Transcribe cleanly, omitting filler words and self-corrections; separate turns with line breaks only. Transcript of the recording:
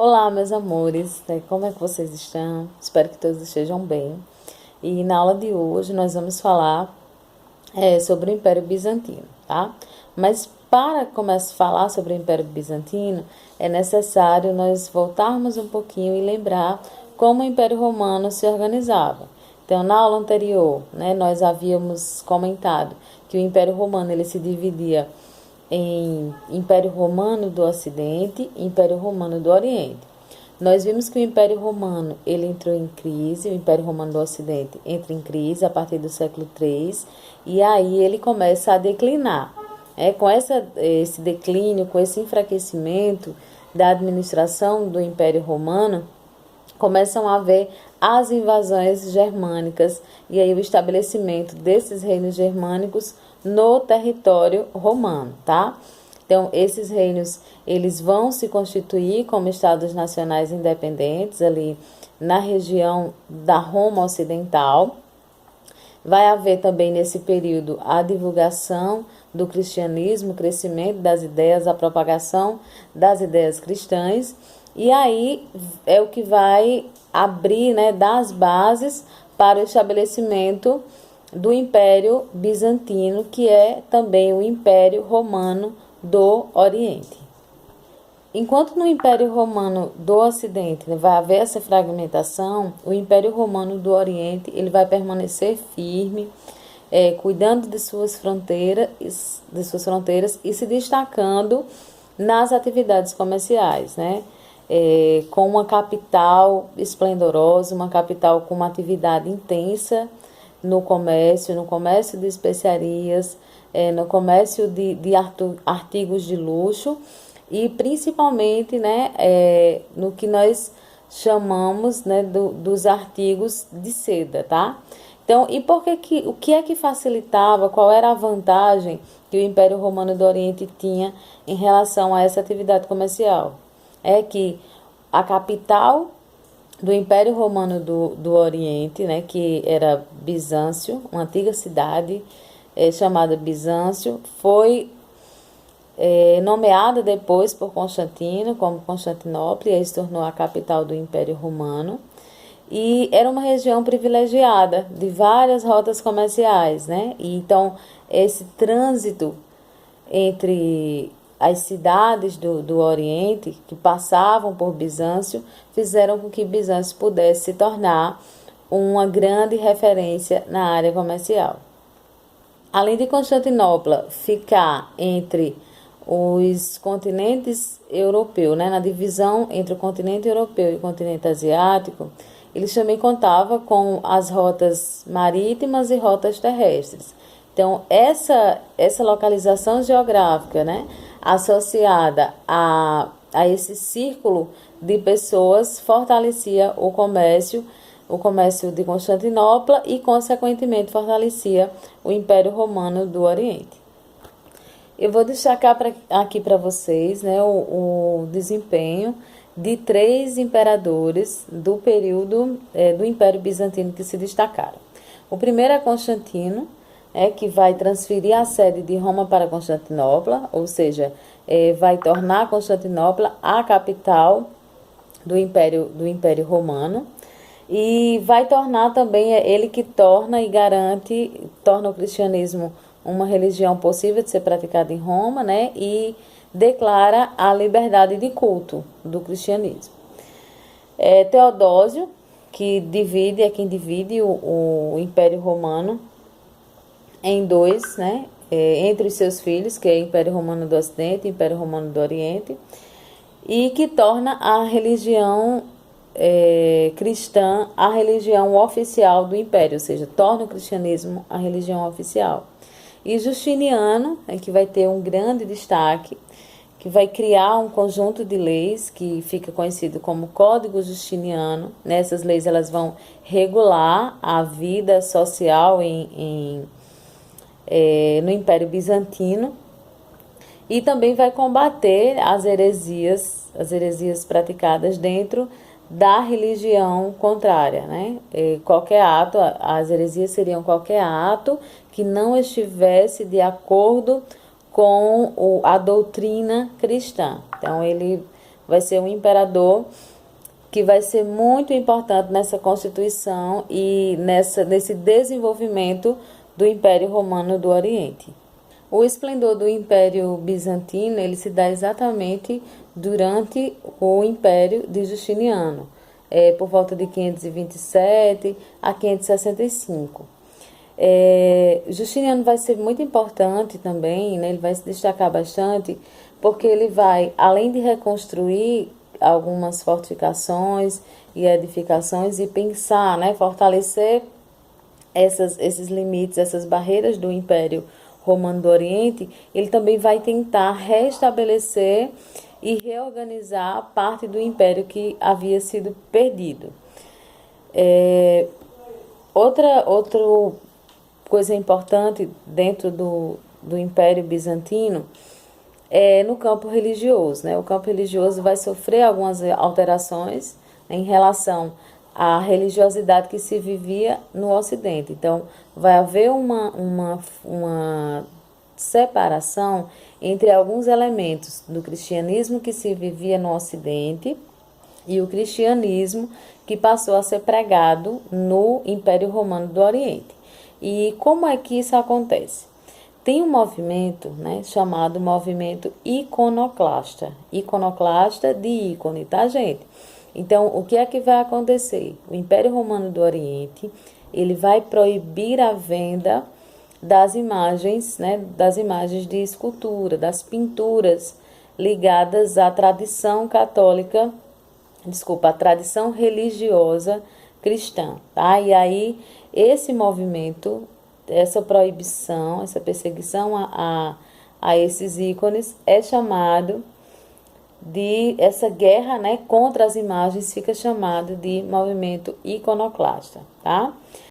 Olá, meus amores, como é que vocês estão? Espero que todos estejam bem. E na aula de hoje nós vamos falar sobre o Império Bizantino, tá? Mas para começar a falar sobre o Império Bizantino, é necessário nós voltarmos um pouquinho e lembrar como o Império Romano se organizava. Então, na aula anterior, né, nós havíamos comentado que o Império Romano ele se dividia em Império Romano do Ocidente e Império Romano do Oriente. Nós vimos que o Império Romano ele entrou em crise, o Império Romano do Ocidente entra em crise a partir do século III e aí ele começa a declinar. Com esse declínio, com esse enfraquecimento da administração do Império Romano, começam a haver as invasões germânicas e aí o estabelecimento desses reinos germânicos no território romano, tá? Então, esses reinos, eles vão se constituir como estados nacionais independentes ali na região da Roma Ocidental. Vai haver também nesse período a divulgação do cristianismo, o crescimento das ideias, a propagação das ideias cristãs. E aí é o que vai abrir, né, dar as bases para o estabelecimento do Império Bizantino, que é também o Império Romano do Oriente. Enquanto no Império Romano do Ocidente vai haver essa fragmentação, o Império Romano do Oriente ele vai permanecer firme, cuidando de suas fronteiras e se destacando nas atividades comerciais, né? Com uma capital esplendorosa, uma capital com uma atividade intensa no comércio de especiarias, no comércio de artigos de luxo e principalmente, né, no que nós chamamos, né, dos artigos de seda, tá? Então, e o que é que facilitava, qual era a vantagem que o Império Romano do Oriente tinha em relação a essa atividade comercial? É que a capital do Império Romano do Oriente, né, que era Bizâncio, uma antiga cidade chamada Bizâncio, foi nomeada depois por Constantino como Constantinopla, e aí se tornou a capital do Império Romano. E era uma região privilegiada de várias rotas comerciais, né? E então, esse trânsito entre as cidades do Oriente, que passavam por Bizâncio, fizeram com que Bizâncio pudesse se tornar uma grande referência na área comercial. Além de Constantinopla ficar entre os continentes europeus, né, na divisão entre o continente europeu e o continente asiático, eles também contavam com as rotas marítimas e rotas terrestres. Então, essa localização geográfica, né, associada a esse círculo de pessoas, fortalecia o comércio de Constantinopla e, consequentemente, fortalecia o Império Romano do Oriente. Eu vou destacar aqui para vocês, né, o desempenho de 3 imperadores do período do Império Bizantino que se destacaram. O primeiro é Constantino, que vai transferir a sede de Roma para Constantinopla, ou seja, vai tornar Constantinopla a capital do Império Romano, e vai tornar também, ele que torna e torna o cristianismo uma religião possível de ser praticada em Roma, né, e declara a liberdade de culto do cristianismo. Teodósio, é quem divide o Império Romano em 2, né, entre os seus filhos, que é o Império Romano do Ocidente e o Império Romano do Oriente, e que torna a religião cristã a religião oficial do Império, ou seja, torna o cristianismo a religião oficial. E Justiniano, que vai ter um grande destaque, que vai criar um conjunto de leis que fica conhecido como Código Justiniano. Nessas leis elas vão regular a vida social no Império Bizantino, e também vai combater as heresias praticadas dentro da religião contrária, né? Qualquer ato, as heresias seriam qualquer ato que não estivesse de acordo com a doutrina cristã. Então, ele vai ser um imperador que vai ser muito importante nessa constituição e nesse desenvolvimento do Império Romano do Oriente. O esplendor do Império Bizantino ele se dá exatamente durante o Império de Justiniano, por volta de 527 a 565. Justiniano vai ser muito importante também, né? Ele vai se destacar bastante, porque ele vai, além de reconstruir algumas fortificações e edificações e pensar, né, fortalecer esses limites, essas barreiras do Império Romano do Oriente, ele também vai tentar restabelecer e reorganizar parte do império que havia sido perdido. Outra coisa importante dentro do Império Bizantino é no campo religioso, né? O campo religioso vai sofrer algumas alterações em relação à religiosidade que se vivia no Ocidente. Então, vai haver uma separação entre alguns elementos do cristianismo que se vivia no Ocidente e o cristianismo que passou a ser pregado no Império Romano do Oriente. E como é que isso acontece? Tem um movimento, né, chamado movimento iconoclasta. Iconoclasta de ícone, tá, gente? Então, o que é que vai acontecer? O Império Romano do Oriente, ele vai proibir a venda das imagens, né, das imagens de escultura, das pinturas ligadas à tradição católica, a tradição religiosa cristã, tá? E aí, esse movimento, essa proibição, essa perseguição a esses ícones é chamado essa guerra, né, contra as imagens fica chamado de movimento iconoclasta, tá?